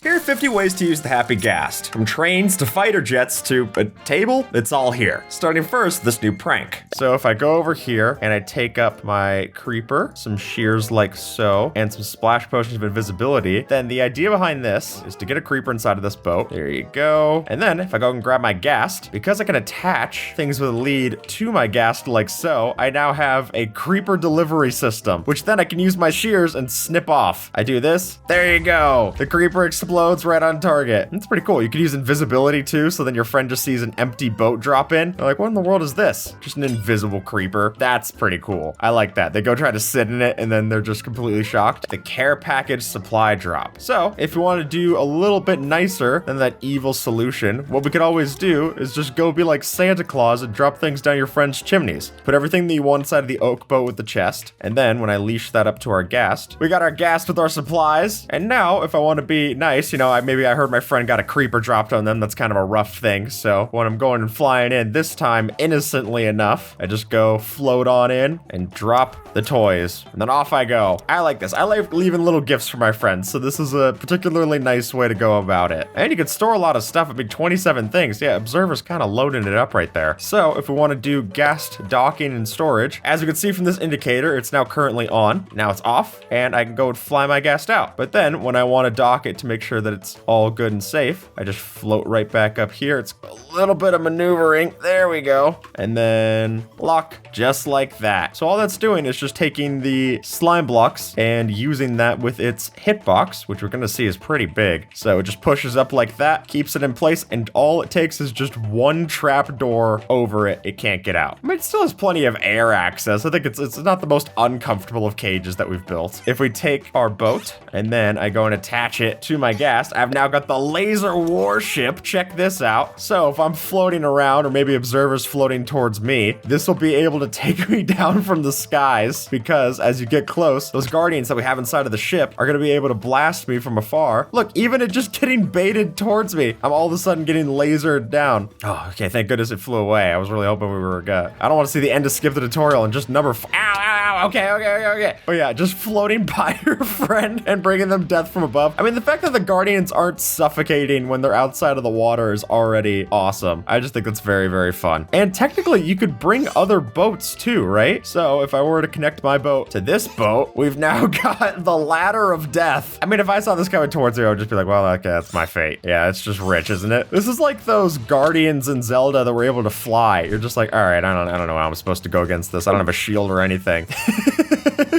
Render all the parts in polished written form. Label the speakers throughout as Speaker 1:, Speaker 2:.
Speaker 1: Here are 50 ways to use the Happy Ghast. From trains to fighter jets to a table, it's all here. Starting first, this new prank. So if I go over here and I take up my creeper, some shears like so, and some splash potions of invisibility, then the idea behind this is to get a creeper inside of this boat. There you go. And then if I go and grab my Ghast, because I can attach things with a lead to my Ghast like so, I now have a creeper delivery system, which then I can use my shears and snip off. I do this, there you go. The creeper explodes right on target. It's pretty cool. You could use invisibility too, so then your friend just sees an empty boat drop in. They're like, what in the world is this? Just an invisible creeper. That's pretty cool. I like that. They go try to sit in it and then they're just completely shocked. The care package supply drop. So if you want to do a little bit nicer than that evil solution, what we could always do is just go be like Santa Claus and drop things down your friend's chimneys. Put everything that you want inside of the oak boat with the chest. And then when I leash that up to our Ghast, we got our Ghast with our supplies. And now if I want to be nice, you know, maybe I heard my friend got a creeper dropped on them. That's kind of a rough thing. So when I'm going and flying in, this time innocently enough, I just go float on in and drop the toys. And then off I go. I like this. I like leaving little gifts for my friends. So this is a particularly nice way to go about it. And you can store a lot of stuff. I mean, 27 things. Yeah, Observer's kind of loading it up right there. So if we want to do Ghast docking and storage, as you can see from this indicator, it's now currently on. Now it's off and I can go and fly my Ghast out. But then when I want to dock it to make sure that it's all good and safe, I just float right back up here. It's a little bit of maneuvering. There we go. And then lock just like that. So all that's doing is just taking the slime blocks and using that with its hitbox, which we're going to see is pretty big. So it just pushes up like that, keeps it in place, and all it takes is just one trap door over it. It can't get out. I mean, it still has plenty of air access. I think it's not the most uncomfortable of cages that we've built. If we take our boat and then I go and attach it to my Ghast, I've now got the laser warship. Check this out. So if I'm floating around, or maybe Observer's floating towards me, this will be able to take me down from the skies, because as you get close, those guardians that we have inside of the ship are going to be able to blast me from afar. Look, even it just getting baited towards me, I'm all of a sudden getting lasered down. Oh, okay, thank goodness it flew away. I was really hoping we were good. I don't want to see the end of Skip the Tutorial and just number ow, okay. Oh yeah, just floating by your friend and bringing them death from above. I mean, the fact that the guardians aren't suffocating when they're outside of the water is already awesome. I just think that's very, very fun. And technically, you could bring other boats too, right? So if I were to connect my boat to this boat, we've now got the ladder of death. I mean, if I saw this coming towards me, I would just be like, well, okay, that's my fate. Yeah, it's just rich, isn't it? This is like those guardians in Zelda that were able to fly. You're just like, all right, I don't know how I'm supposed to go against this. I don't have a shield or anything.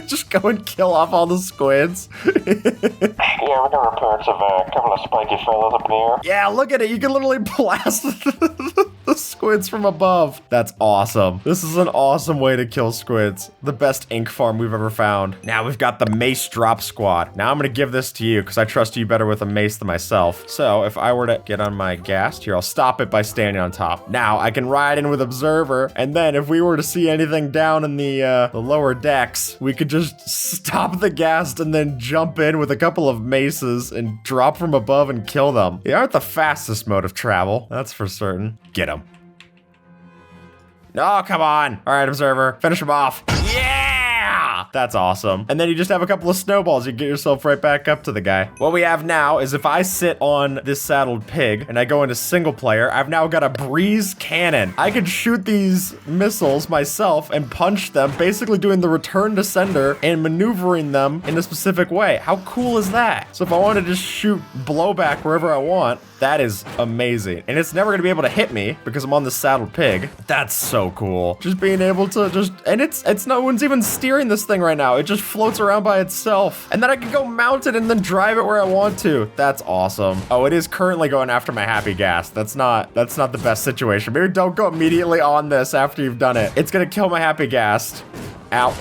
Speaker 1: Just go and kill off all the squids.
Speaker 2: Yeah, we got reports of a couple of spiky fellas up in the air.
Speaker 1: Yeah, look at it. You can literally blast the squids from above. That's awesome. This is an awesome way to kill squids. The best ink farm we've ever found. Now we've got the mace drop squad. Now I'm going to give this to you because I trust you better with a mace than myself. So if I were to get on my Ghast here, I'll stop it by standing on top. Now I can ride in with Observer. And then if we were to see anything down in the lower decks, we could just stop the Ghast and then jump in with a couple of maces and drop from above and kill them. They aren't the fastest mode of travel, that's for certain. Get them. Oh, come on. All right, Observer, finish him off. Yeah! That's awesome. And then you just have a couple of snowballs. You get yourself right back up to the guy. What we have now is if I sit on this saddled pig and I go into single player, I've now got a breeze cannon. I could shoot these missiles myself and punch them, basically doing the return to sender and maneuvering them in a specific way. How cool is that? So if I want to just shoot blowback wherever I want, that is amazing. And it's never gonna be able to hit me because I'm on the saddled pig. That's so cool. Just being able to and it's no one's even steering this thing right now. It just floats around by itself. And then I can go mount it and then drive it where I want to. That's awesome. Oh, it is currently going after my Happy Ghast. That's not the best situation. Maybe don't go immediately on this after you've done it. It's gonna kill my Happy Ghast. Ow.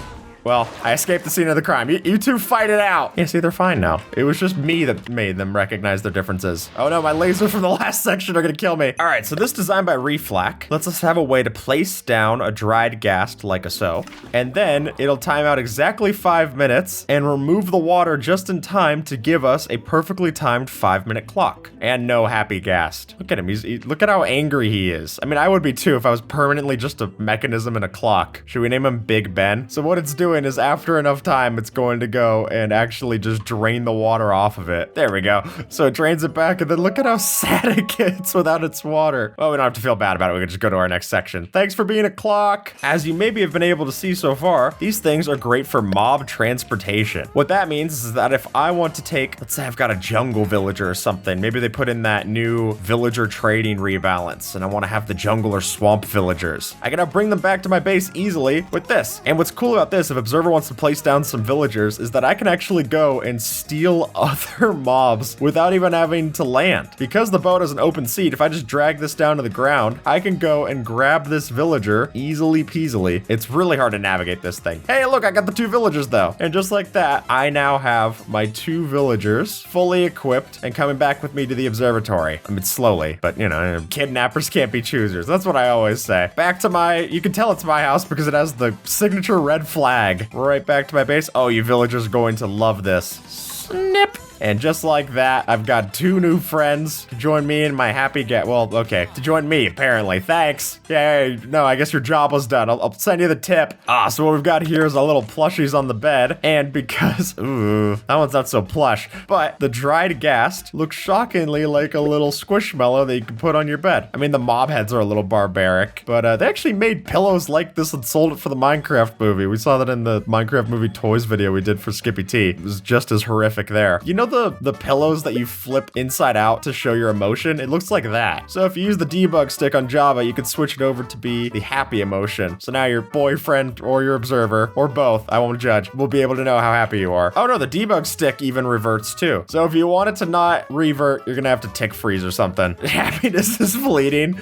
Speaker 1: Well, I escaped the scene of the crime. You two fight it out. Yeah, see, they're fine now. It was just me that made them recognize their differences. Oh no, my lasers from the last section are gonna kill me. All right, so this design by Reflack lets us have a way to place down a dried Ghast like so, and then it'll time out exactly 5 minutes and remove the water just in time to give us a perfectly timed 5-minute clock. And no Happy Ghast. Look at him, look at how angry he is. I mean, I would be too if I was permanently just a mechanism and a clock. Should we name him Big Ben? So what it's doing doing is after enough time, it's going to go and actually just drain the water off of it. There we go. So it drains it back, and then look at how sad it gets without its water. Well, we don't have to feel bad about it. We can just go to our next section. Thanks for being a clock. As you maybe have been able to see so far, these things are great for mob transportation. What that means is that if I want to take, let's say I've got a jungle villager or something, maybe they put in that new villager trading rebalance, and I want to have the jungle or swamp villagers. I can now bring them back to my base easily with this. And what's cool about this, if Observer wants to place down some villagers, is that I can actually go and steal other mobs without even having to land. Because the boat has an open seat, if I just drag this down to the ground, I can go and grab this villager easily peasily. It's really hard to navigate this thing. Hey, look, I got the 2 villagers though. And just like that, I now have my 2 villagers fully equipped and coming back with me to the observatory. I mean, slowly, but you know, kidnappers can't be choosers. That's what I always say. Back to my, you can tell it's my house because it has the signature red flag. Right back to my base. Oh, you villagers are going to love this. Snip. And just like that, I've got 2 new friends to join me in my happy well, okay, to join me, apparently. Thanks. Yay. No, I guess your job was done. I'll send you the tip. So what we've got here is our little plushies on the bed. And because, ooh, that one's not so plush, but the dried ghast looks shockingly like a little squishmallow that you can put on your bed. I mean, the mob heads are a little barbaric, but they actually made pillows like this and sold it for the Minecraft movie. We saw that in the Minecraft movie toys video we did for Skippy T. It was just as horrific there. You know the pillows that you flip inside out to show your emotion? It looks like that. So if you use the debug stick on Java, you can switch it over to be the happy emotion. So now your boyfriend or your observer, or both, I won't judge, will be able to know how happy you are. Oh no, the debug stick even reverts too. So if you want it to not revert, you're gonna have to tick freeze or something. Happiness is fleeting.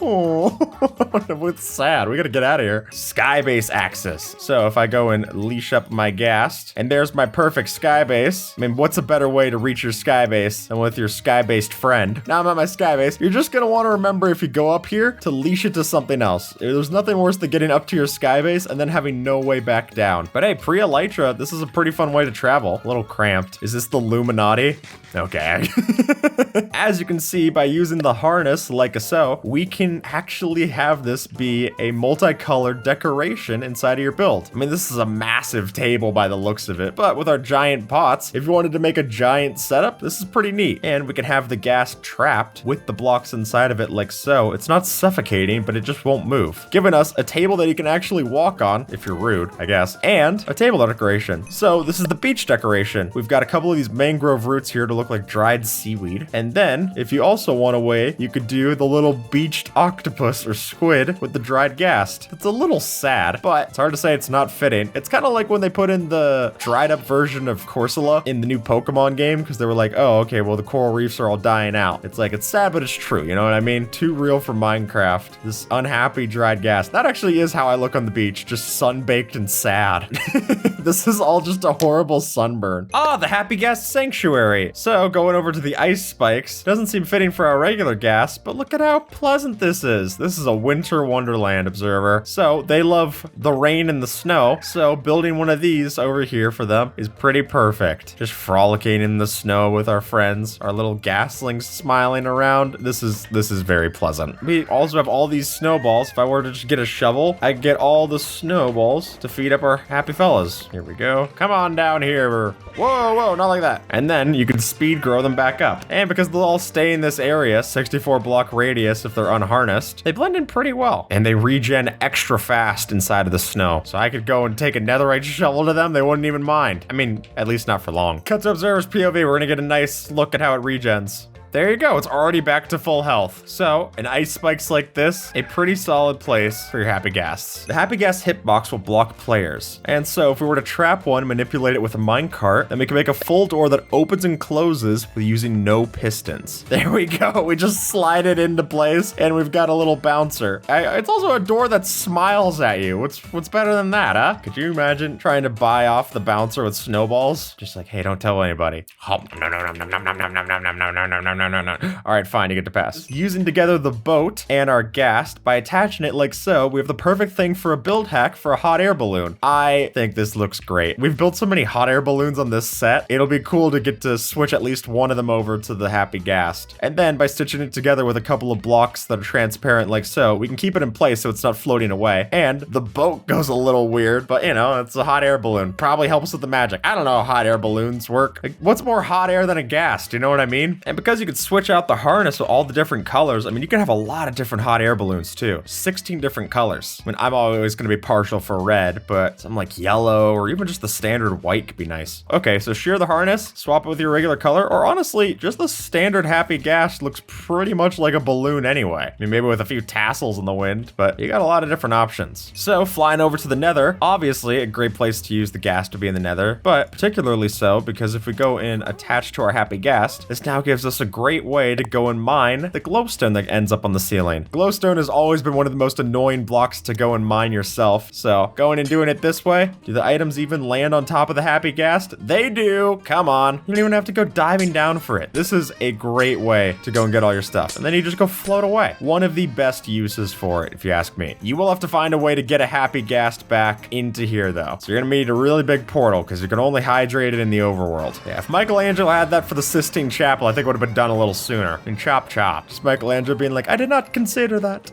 Speaker 1: Oh, it's sad. We gotta get out of here. Skybase access. So if I go and leash up my ghast, and there's my perfect skybase. I mean, what's a better way to reach your skybase than with your sky-based friend? Now I'm at my skybase. You're just gonna want to remember if you go up here to leash it to something else. There's nothing worse than getting up to your skybase and then having no way back down. But hey, pre-Elytra, this is a pretty fun way to travel. A little cramped. Is this the Illuminati? Okay. As you can see, by using the harness like so, we can actually have this be a multicolored decoration inside of your build. I mean, this is a massive table by the looks of it, but with our giant pots, if you wanted to make a giant setup, this is pretty neat. And we can have the gas trapped with the blocks inside of it like so. It's not suffocating, but it just won't move, giving us a table that you can actually walk on, if you're rude, I guess, and a table decoration. So this is the beach decoration. We've got a couple of these mangrove roots here to look like dried seaweed. And then, if you also want a way, you could do the little beached octopus or squid with the dried ghast. It's a little sad, but it's hard to say it's not fitting. It's kind of like when they put in the dried up version of Corsola in the new Pokemon game, because they were like, oh, okay, well, the coral reefs are all dying out. It's like, it's sad, but it's true, you know what I mean? Too real for Minecraft. This unhappy dried ghast. That actually is how I look on the beach, just sun-baked and sad. This is all just a horrible sunburn. Ah, the Happy Ghast Sanctuary. So, going over to the ice spikes. Doesn't seem fitting for our regular ghast, but look at how pleasant this is. This is a winter wonderland, observer. So, they love the rain and the snow, so building one of these over here for them is pretty perfect. Just frolicking in the snow with our friends, our little gastlings smiling around. This is very pleasant. We also have all these snowballs. If I were to just get a shovel, I could get all the snowballs to feed up our happy fellas. Here we go. Come on down here. Whoa, whoa, not like that. And then you can speed grow them back up. And because they'll all stay in this area, 64 block radius if they're unharnessed, they blend in pretty well. And they regen extra fast inside of the snow. So I could go and take a netherite shovel to them, they wouldn't even mind. I mean, at least not for long. Cut to Observer's POV, we're gonna get a nice look at how it regens. There you go, it's already back to full health. So, an ice spikes like this, a pretty solid place for your Happy Ghasts. The Happy Ghast hitbox will block players. And so, if we were to trap one, manipulate it with a minecart, then we can make a full door that opens and closes with using no pistons. There we go, we just slide it into place, and we've got a little bouncer. It's also a door that smiles at you. What's better than that, huh? Could you imagine trying to buy off the bouncer with snowballs? Just like, hey, don't tell anybody. no. All right, fine, you get to pass. Using together the boat and our Ghast by attaching it like so, we have the perfect thing for a build hack for a hot air balloon. I think this looks great. We've built so many hot air balloons on this set. It'll be cool to get to switch at least one of them over to the happy Ghast. And then by stitching it together with a couple of blocks that are transparent like so, we can keep it in place so it's not floating away. And the boat goes a little weird, but you know, it's a hot air balloon. Probably helps with the magic. I don't know how hot air balloons work. Like, what's more hot air than a Ghast? You know what I mean? And because you could switch out the harness with all the different colors, I mean, you can have a lot of different hot air balloons too. 16 different colors. I mean, I'm always going to be partial for red, but some like yellow or even just the standard white could be nice. Okay, so shear the harness, swap it with your regular color, or honestly, just the standard happy Ghast looks pretty much like a balloon anyway. I mean, maybe with a few tassels in the wind, but you got a lot of different options. So flying over to the Nether, obviously a great place to use the Ghast to be in the Nether, but particularly so because if we go in attached to our happy Ghast, this now gives us a great way to go and mine the glowstone that ends up on the ceiling. Glowstone has always been one of the most annoying blocks to go and mine yourself, so going and doing it this way, do the items even land on top of the happy Ghast? They do! Come on. You don't even have to go diving down for it. This is a great way to go and get all your stuff, and then you just go float away. One of the best uses for it, if you ask me. You will have to find a way to get a happy Ghast back into here, though. So you're gonna need a really big portal, because you can only hydrate it in the overworld. Yeah, if Michelangelo had that for the Sistine Chapel, I think it would have been done a little sooner. And chop chop. Just Michelangelo being like, I did not consider that.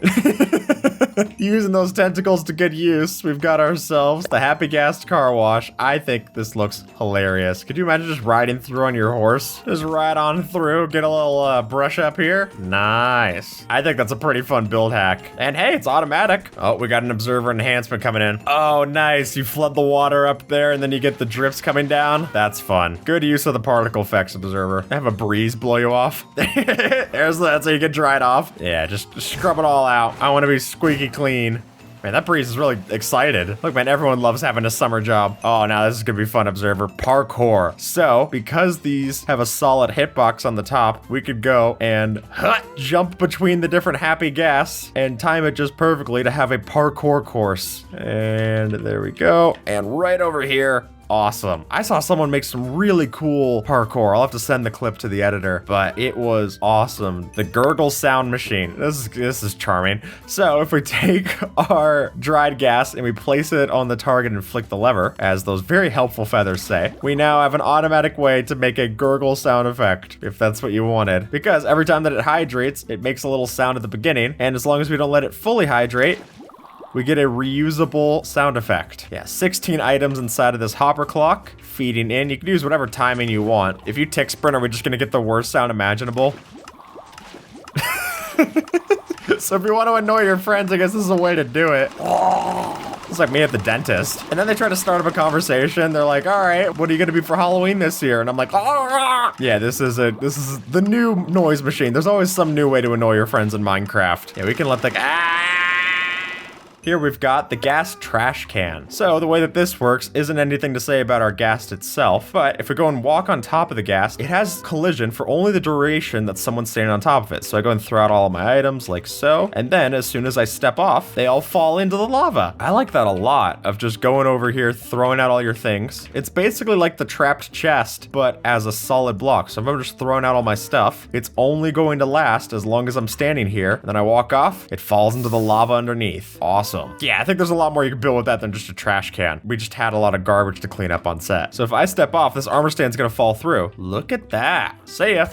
Speaker 1: Using those tentacles to good use, we've got ourselves the happy Ghast car wash. I think this looks hilarious. Could you imagine just riding through on your horse? Just ride on through, get a little brush up here. Nice. I think that's a pretty fun build hack. And hey, it's automatic. Oh, we got an observer enhancement coming in. Oh, nice. You flood the water up there and then you get the drips coming down. That's fun. Good use of the particle effects observer. Have a breeze blow you off. That's how you get dried off. Yeah, just scrub it all out. I want to be squeaky clean. Man, that breeze is really excited. Look, man, everyone loves having a summer job. Oh, now this is gonna be fun, observer. Parkour. So, because these have a solid hitbox on the top, we could go and jump between the different happy Ghasts and time it just perfectly to have a parkour course. And there we go. And right over here, awesome. I saw someone make some really cool parkour. I'll have to send the clip to the editor, but it was awesome. The gurgle sound machine. This is charming. So if we take our dried gas and we place it on the target and flick the lever, as those very helpful feathers say, we now have an automatic way to make a gurgle sound effect, if that's what you wanted. Because every time that it hydrates, it makes a little sound at the beginning, and as long as we don't let it fully hydrate, we get a reusable sound effect. Yeah, 16 items inside of this hopper clock, feeding in. You can use whatever timing you want. If you tick sprint, are we just gonna get the worst sound imaginable? So if you want to annoy your friends, I guess this is a way to do it. It's like me at the dentist. And then they try to start up a conversation. They're like, all right, what are you gonna be for Halloween this year? And I'm like, oh, yeah, this is the new noise machine. There's always some new way to annoy your friends in Minecraft. Yeah, we can let the Here we've got the Ghast trash can. So the way that this works isn't anything to say about our Ghast itself, but if we go and walk on top of the Ghast, it has collision for only the duration that someone's standing on top of it. So I go and throw out all of my items like so, and then as soon as I step off, they all fall into the lava. I like that a lot, of just going over here, throwing out all your things. It's basically like the trapped chest, but as a solid block. So if I'm just throwing out all my stuff, it's only going to last as long as I'm standing here. And then I walk off, it falls into the lava underneath. Awesome. Yeah, I think there's a lot more you can build with that than just a trash can. We just had a lot of garbage to clean up on set. So if I step off, this armor stand's gonna fall through. Look at that. See ya.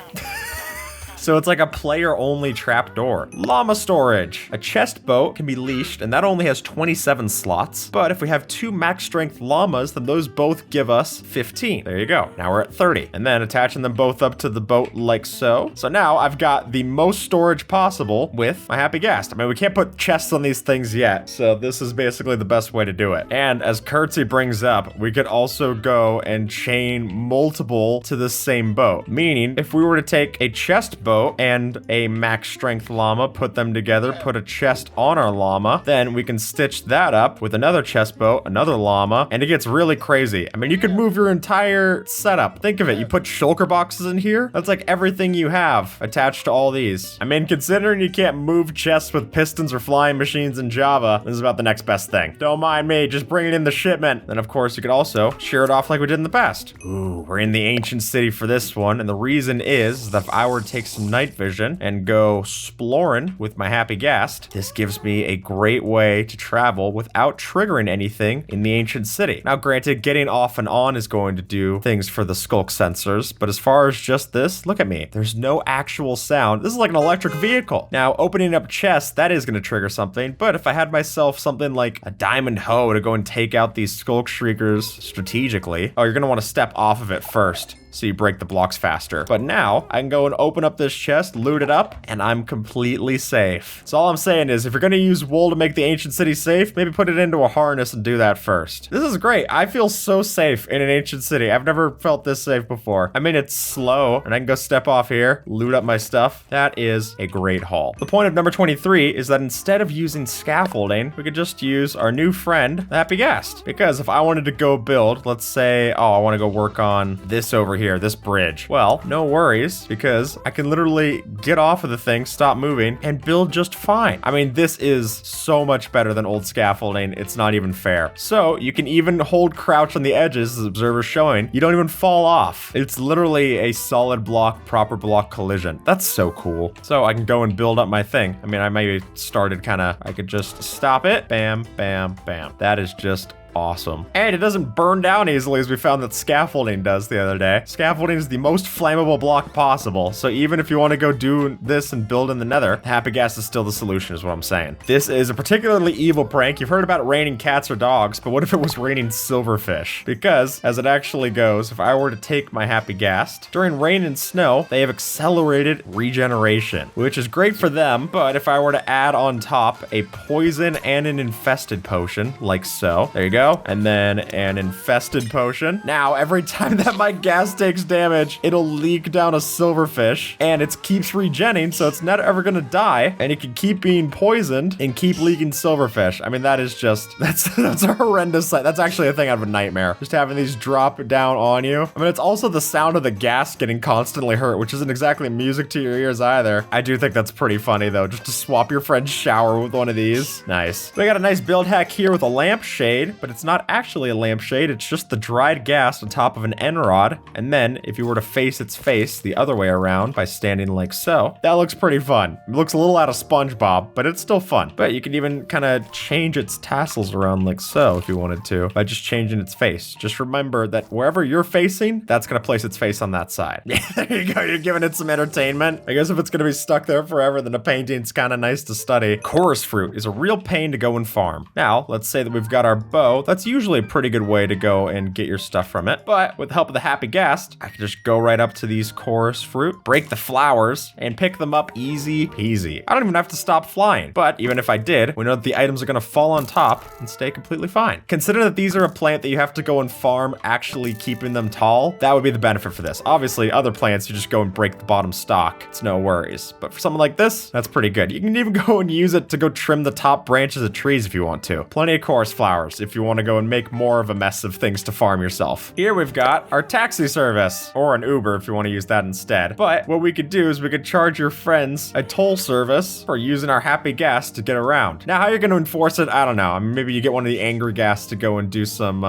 Speaker 1: So it's like a player-only trapdoor. Llama storage. A chest boat can be leashed, and that only has 27 slots. But if we have 2 max strength llamas, then those both give us 15. There you go. Now we're at 30. And then attaching them both up to the boat like so. So now I've got the most storage possible with my happy Ghast. I mean, we can't put chests on these things yet, so this is basically the best way to do it. And as Curtsy brings up, we could also go and chain multiple to the same boat. Meaning, if we were to take a chest boat and a max strength llama, put them together, put a chest on our llama, then we can stitch that up with another chest boat, another llama, and it gets really crazy. I mean, you could move your entire setup. Think of it, you put shulker boxes in here, that's like everything you have attached to all these. I mean, considering you can't move chests with pistons or flying machines in Java, this is about the next best thing. Don't mind me, just bring it in the shipment. Then of course you could also shear it off like we did in the past. Ooh, we're in the ancient city for this one, and the reason is that if I were to take some some night vision and go exploring with my happy Ghast, this gives me a great way to travel without triggering anything in the ancient city. Now, granted, getting off and on is going to do things for the skulk sensors, but as far as just this, look at me. There's no actual sound. This is like an electric vehicle. Now, opening up chests, that is going to trigger something, but if I had myself something like a diamond hoe to go and take out these skulk shriekers strategically, oh, you're going to want to step off of it first, so you break the blocks faster. But now I can go and open up this chest, loot it up, and I'm completely safe. So all I'm saying is if you're gonna use wool to make the ancient city safe, maybe put it into a harness and do that first. This is great. I feel so safe in an ancient city. I've never felt this safe before. I mean, it's slow and I can go step off here, loot up my stuff. That is a great haul. The point of number 23 is that instead of using scaffolding, we could just use our new friend, the Happy Ghast. Because if I wanted to go build, let's say, oh, I want to go work on this over here, this bridge. Well, no worries, because I can literally get off of the thing, stop moving, and build just fine. I mean, this is so much better than old scaffolding. It's not even fair. So you can even hold crouch on the edges, as observers showing. You don't even fall off. It's literally a solid block, proper block collision. That's so cool. So I can go and build up my thing. I mean, I maybe started I could just stop it. Bam, bam, bam. That is just awesome. And it doesn't burn down easily, as we found that scaffolding does the other day. Scaffolding is the most flammable block possible, so even if you want to go do this and build in the nether, Happy Ghast is still the solution, is what I'm saying. This is a particularly evil prank. You've heard about raining cats or dogs, but what if it was raining silverfish? Because, as it actually goes, if I were to take my Happy Ghast, during rain and snow, they have accelerated regeneration, which is great for them, but if I were to add on top a poison and an infested potion, like so, there you go, and then an infested potion. Now, every time that my Ghast takes damage, it'll leak down a silverfish, and it keeps regenning, so it's not ever gonna die, and it can keep being poisoned and keep leaking silverfish. I mean, that is just, that's a horrendous sight. That's actually a thing out of a nightmare, just having these drop down on you. I mean, it's also the sound of the Ghast getting constantly hurt, which isn't exactly music to your ears either. I do think that's pretty funny, though, just to swap your friend's shower with one of these. Nice. We got a nice build hack here with a lampshade, but it's not actually a lampshade, it's just the dried Ghast on top of an end rod, and then if you were to face its face the other way around by standing like so, that looks pretty fun. It looks a little out of SpongeBob, but it's still fun. But you can even kind of change its tassels around like so if you wanted to, by just changing its face. Just remember that wherever you're facing, that's gonna place its face on that side. There you go, you're giving it some entertainment. I guess if it's gonna be stuck there forever, then a painting's kind of nice to study. Chorus fruit is a real pain to go and farm. Now, let's say that we've got our bow. That's usually a pretty good way to go and get your stuff from it, but with the help of the Happy Ghast, I can just go right up to these chorus fruit, break the flowers, and pick them up easy peasy. I don't even have to stop flying, but even if I did, we know that the items are gonna fall on top and stay completely fine. Consider that these are a plant that you have to go and farm, actually keeping them tall. That would be the benefit for this. Obviously, other plants, you just go and break the bottom stalk. It's no worries. But for something like this, that's pretty good. You can even go and use it to go trim the top branches of trees if you want to. Plenty of chorus flowers if you want to go and make more of a mess of things to farm yourself. Here we've got our taxi service, or an Uber if you want to use that instead. But what we could do is we could charge your friends a toll service for using our Happy Ghast to get around. Now, how you're going to enforce it, I don't know. I mean, maybe you get one of the angry Ghasts to go and do some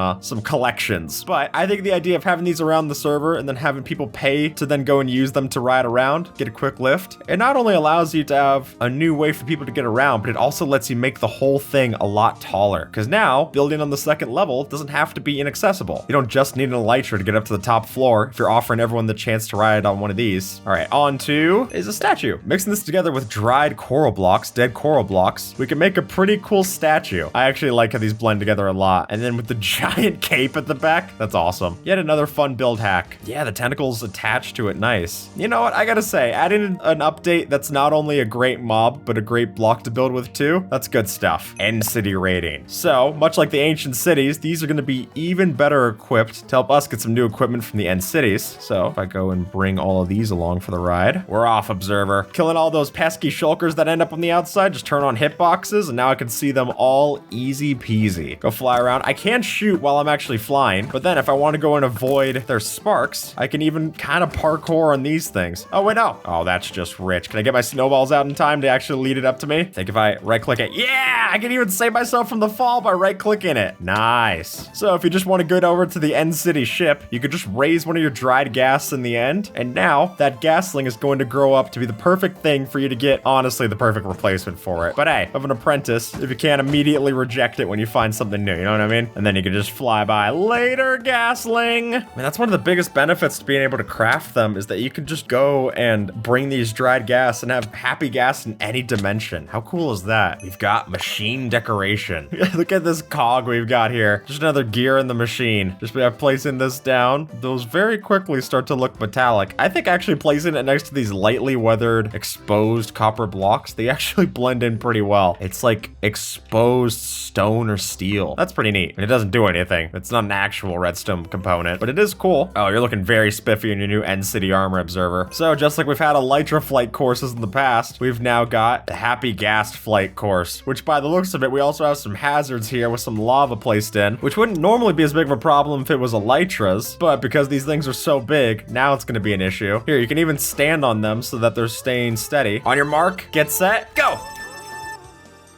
Speaker 1: collections. But I think the idea of having these around the server and then having people pay to then go and use them to ride around, get a quick lift, it not only allows you to have a new way for people to get around, but it also lets you make the whole thing a lot taller. Because now, building on the second level doesn't have to be inaccessible. You don't just need an elytra to get up to the top floor if you're offering everyone the chance to ride on one of these. All right, on to is a statue. Mixing this together with dried coral blocks, dead coral blocks, we can make a pretty cool statue. I actually like how these blend together a lot. And then with the giant cape at the back, that's awesome. Yet another fun build hack. Yeah, the tentacles attached to it, nice. You know what, I gotta say, adding an update that's not only a great mob, but a great block to build with too, that's good stuff. End city raiding. So, much like the ancient cities, these are gonna be even better equipped to help us get some new equipment from the end cities. So, if I go and bring all of these along for the ride, we're off, observer. Killing all those pesky shulkers that end up on the outside, just turn on hitboxes, and now I can see them all easy peasy. Go fly around. I can shoot while I'm actually flying, but then if I want to go and avoid their sparks, I can even kind of parkour on these things. Oh, wait, no. Oh, that's just rich. Can I get my snowballs out in time to actually lead it up to me? I think if I right-click it, yeah, I can even save myself from the fall by right-clicking it. it. Nice. So if you just want to go over to the end city ship, you could just raise one of your dried gas in the end. And now that gasling is going to grow up to be the perfect thing for you to get, honestly, the perfect replacement for it. But hey, of an apprentice, if you can't immediately reject it when you find something new, you know what I mean? And then you can just fly by. Later, gasling. I mean, that's one of the biggest benefits to being able to craft them is that you can just go and bring these dried gas and have happy gas in any dimension. How cool is that? We've got machine decoration. Look at this cog we've got here. Just another gear in the machine. Just by placing this down, those very quickly start to look metallic. I think actually placing it next to these lightly weathered, exposed copper blocks, they actually blend in pretty well. It's like exposed stone or steel. That's pretty neat. And it doesn't do anything. It's not an actual redstone component, but it is cool. Oh, you're looking very spiffy in your new End City Armor Observer. So just like we've had Elytra flight courses in the past, we've now got the Happy Ghast flight course, which by the looks of it, we also have some hazards here with some lava placed in, which wouldn't normally be as big of a problem if it was Elytras, but because these things are so big, now it's gonna be an issue. Here, you can even stand on them so that they're staying steady. On your mark, get set, go!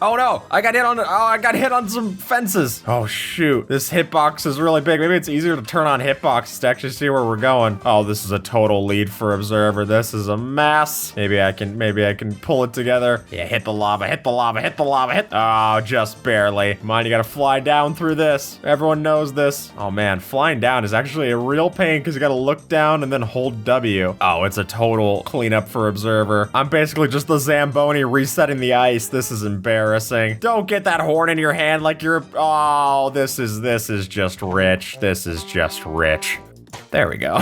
Speaker 1: Oh no, I got hit on some fences. Oh shoot, this hitbox is really big. Maybe it's easier to turn on hitboxes to actually see where we're going. Oh, this is a total lead for Observer. This is a mess. Maybe I can pull it together. Yeah, hit the lava, hit the lava, hit the lava, hit. Oh, just barely. Come on, you gotta fly down through this. Everyone knows this. Oh man, flying down is actually a real pain because you gotta look down and then hold W. Oh, it's a total cleanup for Observer. I'm basically just the Zamboni resetting the ice. This is embarrassing. Don't get that horn in your hand like you're, oh, this is just rich. This is just rich. There we go.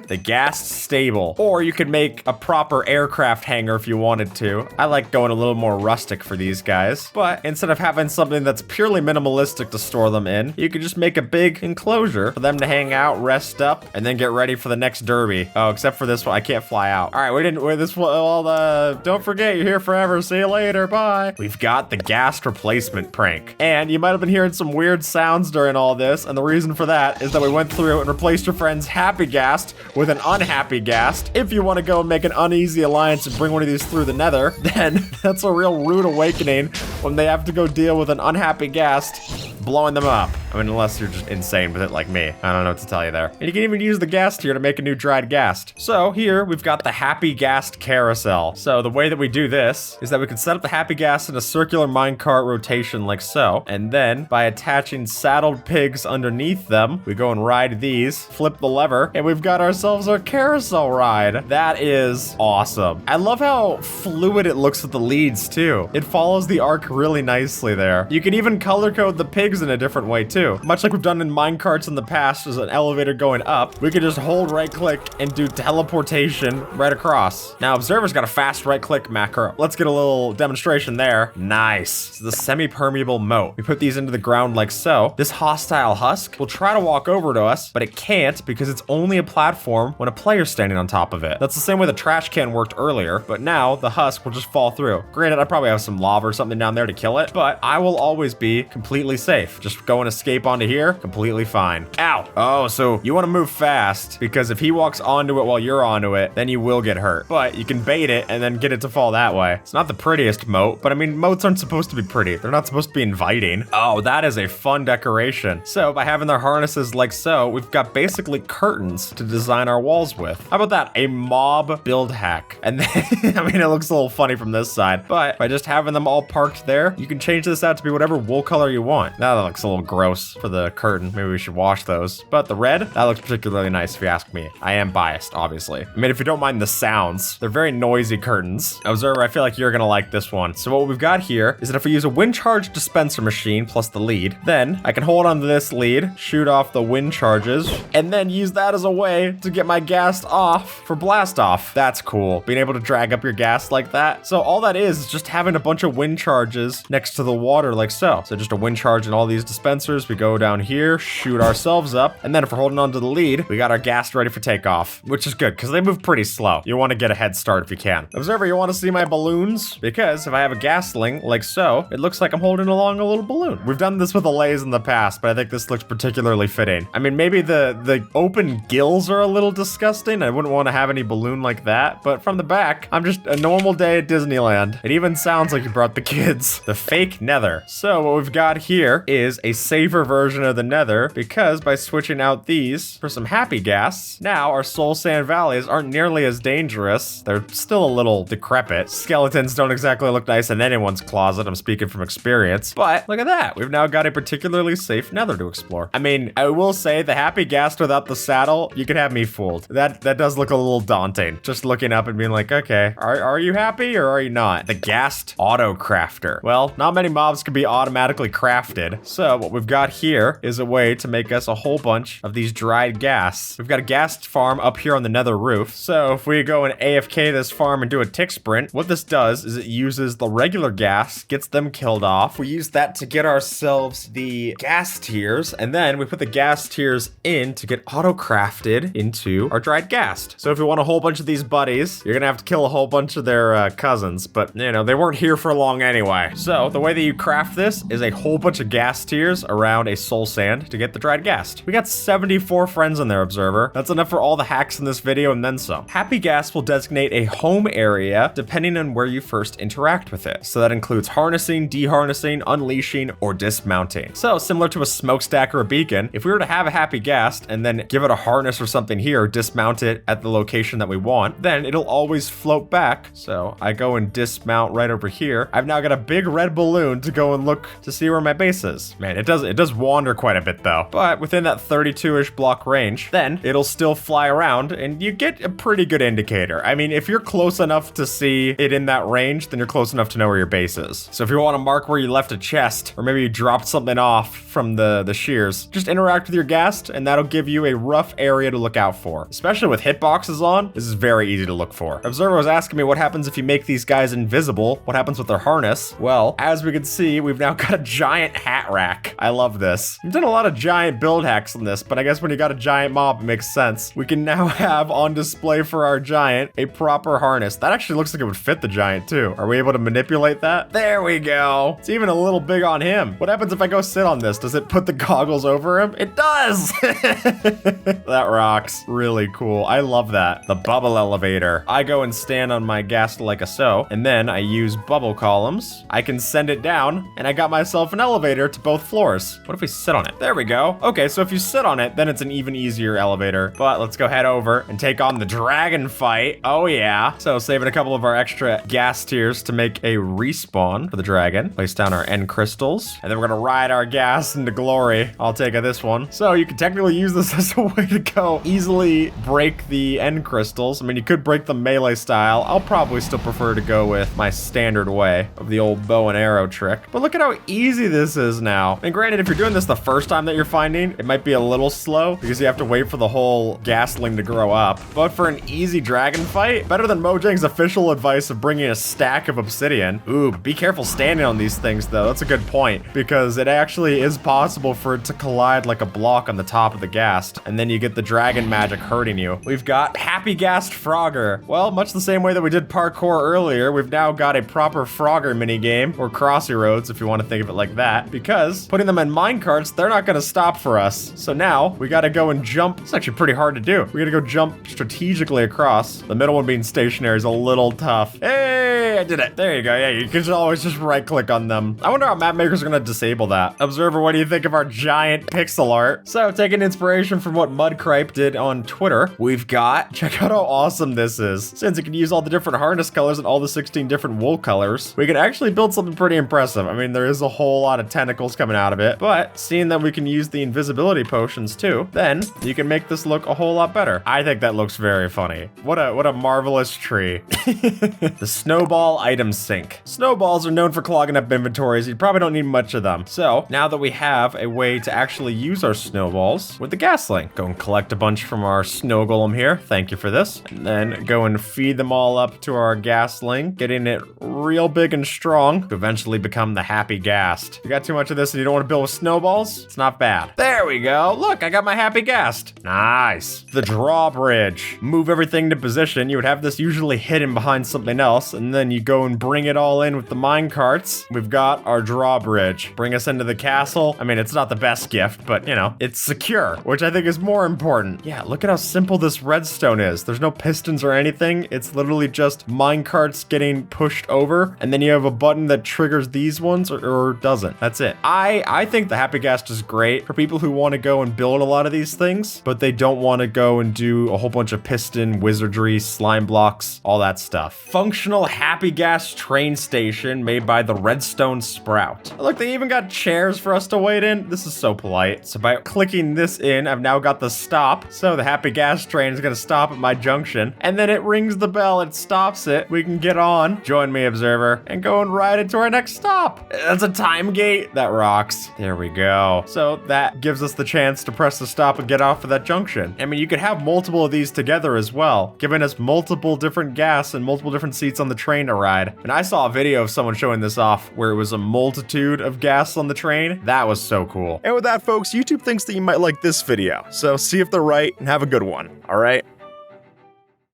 Speaker 1: The Ghast stable. Or you could make a proper aircraft hangar if you wanted to. I like going a little more rustic for these guys. But instead of having something that's purely minimalistic to store them in, you could just make a big enclosure for them to hang out, rest up, and then get ready for the next derby. Oh, except for this one, I can't fly out. All right, this one, well, don't forget, you're here forever. See you later, bye. We've got the Ghast replacement prank. And you might have been hearing some weird sounds during all this, and the reason for that is that we went through and replaced your friend's happy Ghast with an unhappy Ghast. If you want to go and make an uneasy alliance and bring one of these through the nether, then that's a real rude awakening when they have to go deal with an unhappy Ghast blowing them up. I mean, unless you're just insane with it like me. I don't know what to tell you there. And you can even use the Ghast here to make a new dried Ghast. So here we've got the Happy Ghast carousel. So the way that we do this is that we can set up the Happy Ghast in a circular minecart rotation like so. And then by attaching saddled pigs underneath them, we go and ride these, flip the lever, and we've got ourselves our carousel ride. That is awesome. I love how fluid it looks with the leads too. It follows the arc really nicely there. You can even color code the pigs in a different way too. Much like we've done in minecarts in the past as an elevator going up, we could just hold right click and do teleportation right across. Now Observer's got a fast right click macro. Let's get a little demonstration there. Nice. It's the semi-permeable moat. We put these into the ground like so. This hostile husk will try to walk over to us, but it can't because it's only a platform when a player's standing on top of it. That's the same way the trash can worked earlier, but now the husk will just fall through. Granted, I probably have some lava or something down there to kill it, but I will always be completely safe. Just go and escape onto here, completely fine. Ow. Oh, so you want to move fast because if he walks onto it while you're onto it, then you will get hurt. But you can bait it and then get it to fall that way. It's not the prettiest moat, but I mean, moats aren't supposed to be pretty. They're not supposed to be inviting. Oh, that is a fun decoration. So by having their harnesses like so, we've got basically curtains to design our walls with. How about that? A mob build hack. And then, I mean, it looks a little funny from this side, but by just having them all parked there, you can change this out to be whatever wool color you want. Now that looks a little gross for the curtain. Maybe we should wash those. But the red, that looks particularly nice if you ask me. I am biased, obviously. I mean, if you don't mind the sounds, they're very noisy curtains. Observer, I feel like you're gonna like this one. So what we've got here is that if we use a wind charge dispenser machine plus the lead, then I can hold onto this lead, shoot off the wind charges, and then use that as a way to get my Ghast off for blast off. That's cool. Being able to drag up your Ghast like that. So all that is just having a bunch of wind charges next to the water like so. So just a wind charge in all these dispensers. We go down here, shoot ourselves up, and then if we're holding onto the lead, we got our Ghast ready for takeoff, which is good because they move pretty slow. You want to get a head start if you can. Observer, you want to see my balloons? Because if I have a Ghastling like so, it looks like I'm holding along a little balloon. We've done this with Allays in the past, but I think this looks particularly fitting. I mean, maybe the open gills are a little disgusting. I wouldn't want to have any balloon like that, but from the back, I'm just a normal day at Disneyland. It even sounds like you brought the kids. The fake nether. So what we've got here is a safer version of the Nether because by switching out these for some happy ghasts, now our soul sand valleys aren't nearly as dangerous. They're still a little decrepit. Skeletons don't exactly look nice in anyone's closet. I'm speaking from experience. But look at that. We've now got a particularly safe Nether to explore. I mean, I will say the happy ghast without the saddle, you can have me fooled. That does look a little daunting. Just looking up and being like, okay, are you happy or are you not? The ghast auto crafter. Well, not many mobs can be automatically crafted. So what we've got here is a way to make us a whole bunch of these dried ghasts. We've got a ghast farm up here on the Nether roof. So if we go and AFK this farm and do a tick sprint, what this does is it uses the regular ghasts, gets them killed off. We use that to get ourselves the ghast tiers, and then we put the ghast tiers in to get auto crafted into our dried ghast. So if you want a whole bunch of these buddies, you're gonna have to kill a whole bunch of their cousins, but you know, they weren't here for long anyway. So the way that you craft this is a whole bunch of ghast tiers around a soul sand to get the dried ghast. We got 74 friends in there, Observer. That's enough for all the hacks in this video and then some. Happy ghast will designate a home area depending on where you first interact with it. So that includes harnessing, deharnessing, unleashing, or dismounting. So similar to a smokestack or a beacon, if we were to have a happy ghast and then give it a harness or something here, or dismount it at the location that we want, then it'll always float back. So I go and dismount right over here. I've now got a big red balloon to go and look to see where my base is. Man, it does wander quite a bit though, but within that 32-ish block range, then it'll still fly around and you get a pretty good indicator. I mean, if you're close enough to see it in that range, then you're close enough to know where your base is. So if you want to mark where you left a chest, or maybe you dropped something off from the shears, just interact with your ghast and that'll give you a rough area to look out for. Especially with hitboxes on, this is very easy to look for. Observer was asking me what happens if you make these guys invisible? What happens with their harness? Well, as we can see, we've now got a giant hat rack. I love this. We've done a lot of giant build hacks in this, but I guess when you got a giant mob, it makes sense. We can now have on display for our giant a proper harness. That actually looks like it would fit the giant too. Are we able to manipulate that? There we go. It's even a little big on him. What happens if I go sit on this? Does it put the goggles over him? It does! That rocks. Really cool. I love that. The bubble elevator. I go and stand on my ghast like a so, and then I use bubble columns. I can send it down, and I got myself an elevator to both floors. What if we sit on it? There we go. Okay, so if you sit on it, then it's an even easier elevator. But let's go head over and take on the dragon fight. Oh yeah. So saving a couple of our extra ghast tiers to make a respawn for the dragon. Place down our end crystals, and then we're gonna ride our ghast into glory. I'll take this one. So you can technically use this as a way to go easily break the end crystals. I mean, you could break them melee style. I'll probably still prefer to go with my standard way of the old bow and arrow trick. But look at how easy this is now. And granted, if you're doing this the first time that you're finding, it might be a little slow because you have to wait for the whole ghastling to grow up. But for an easy dragon fight, better than Mojang's official advice of bringing a stack of obsidian. Ooh, be careful standing on these things though. That's a good point because it actually is possible for it to collide like a block on the top of the ghast, and then you get the dragon magic hurting you. We've got Happy Ghast Frogger. Well, much the same way that we did parkour earlier, we've now got a proper Frogger minigame, or Crossy Roads if you want to think of it like that, because putting them in minecarts, they're not going to stop for us. So now we got to go and jump. It's actually pretty hard to do. We got to go jump strategically across. The middle one being stationary is a little tough. Hey, I did it. There you go. Yeah, you can always just right click on them. I wonder how map makers are going to disable that. Observer, what do you think of our giant pixel art? So taking inspiration from what Mudcripe did on Twitter, we've got, check out how awesome this is. Since it can use all the different harness colors and all the 16 different wool colors, we can actually build something pretty impressive. I mean, there is a whole lot of tentacles coming out of it, but seeing that we can use the invisibility potions too, then you can make this look a whole lot better. I think that looks very funny. What a marvelous tree. The snowball item sink. Snowballs are known for clogging up inventories. You probably don't need much of them. So now that we have a way to actually use our snowballs with the gasling, go and collect a bunch from our snow golem here. Thank you for this. And then go and feed them all up to our gasling, getting it real big and strong to eventually become the happy ghast. You got too much of this and you don't want to build with snowballs? It's not bad. There we go. Look, I got my happy ghast. Nice. The drawbridge. Move everything to position. You would have this usually hidden behind something else, and then you go and bring it all in with the mine carts. We've got our drawbridge. Bring us into the castle. I mean, it's not the best gift, but you know, it's secure, which I think is more important. Yeah, look at how simple this redstone is. There's no pistons or anything. It's literally just mine carts getting pushed over, and then you have a button that triggers these ones or doesn't. That's it. I think the Happy Ghast is great for people who want to go and build a lot of these things, but they don't want to go and do a whole bunch of piston, wizardry, slime blocks, all that stuff. Functional Happy Ghast train station made by the Redstone Sprout. Look, they even got chairs for us to wait in. This is so polite. So by clicking this in, I've now got the stop. So the Happy Ghast train is gonna stop at my junction, and then it rings the bell, it stops it. We can get on, join me, observer, and go and ride it to our next stop. That's a time gate. That rocks. There we go. So that gives us the chance to press the stop and get off of that junction. I mean, you could have multiple of these together as well, giving us multiple different gas and multiple different seats on the train to ride. And I saw a video of someone showing this off where it was a multitude of gas on the train. That was so cool.
Speaker 3: And with that, folks, YouTube thinks that you might like this video, so see if they're right and have a good one, all right?